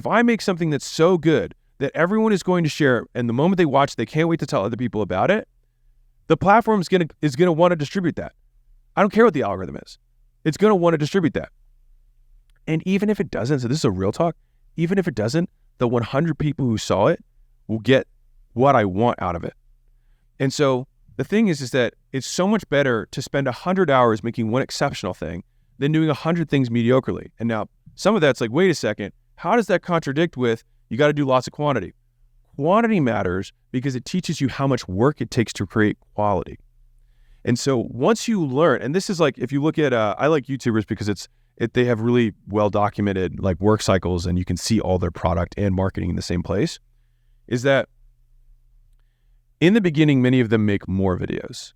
If I make something that's so good that everyone is going to share, and the moment they watch, they can't wait to tell other people about it, the platform is gonna want to distribute that. I don't care what the algorithm is. It's gonna want to distribute that. And even if it doesn't, so this is a real talk, even if it doesn't, the 100 people who saw it will get what I want out of it. And so the thing is that it's so much better to spend 100 hours making one exceptional thing than doing 100 things mediocrely. And now some of that's like, wait a second, how does that contradict with you got to do lots of quantity? Quantity matters because it teaches you how much work it takes to create quality. And so once you learn, and this is like, if you look at, I like YouTubers because they have really well documented like work cycles and you can see all their product and marketing in the same place, is that in the beginning, many of them make more videos.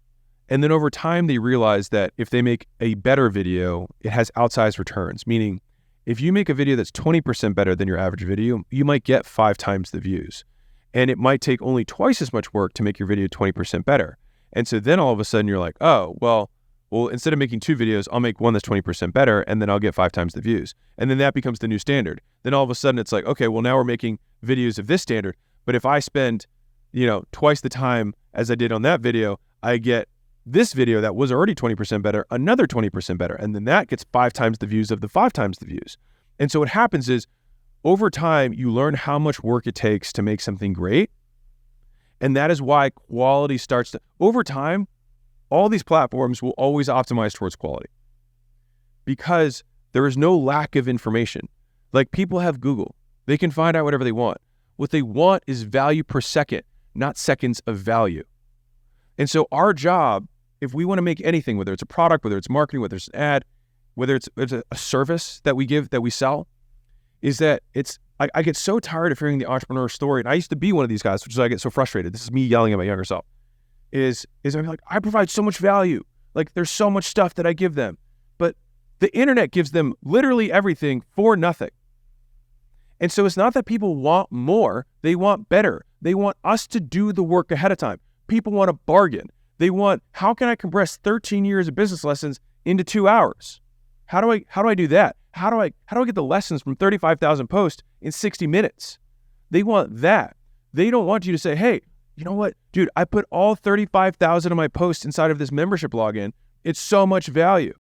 And then over time, they realize that if they make a better video, it has outsized returns, meaning if you make a video that's 20% better than your average video, you might get 5 times the views. And it might take only twice as much work to make your video 20% better. And so then all of a sudden you're like, oh, well, instead of making 2 videos, I'll make one that's 20% better and then I'll get 5 times the views. And then that becomes the new standard. Then all of a sudden it's like, okay, well now we're making videos of this standard. But if I spend, twice the time as I did on that video, I get this video that was already 20% better, another 20% better. And then that gets 5 times the views of the 5 times the views. And so what happens is over time, you learn how much work it takes to make something great. And that is why quality starts to, over time, all these platforms will always optimize towards quality because there is no lack of information. Like people have Google, they can find out whatever they want. What they want is value per second, not seconds of value. And so our job, if we want to make anything, whether it's a product, whether it's marketing, whether it's an ad, whether it's a service that we give, that we sell, is that I get so tired of hearing the entrepreneur story. And I used to be one of these guys, which is why I get so frustrated. This is me yelling at my younger self. Is I'm like, I provide so much value. Like there's so much stuff that I give them. But the internet gives them literally everything for nothing. And so it's not that people want more, they want better. They want us to do the work ahead of time. People want a bargain. They want, how can I compress 13 years of business lessons into 2 hours? How do I do that? How do I get the lessons from 35,000 posts in 60 minutes? They want that. They don't want you to say, hey, you know what, dude, I put all 35,000 of my posts inside of this membership login. It's so much value.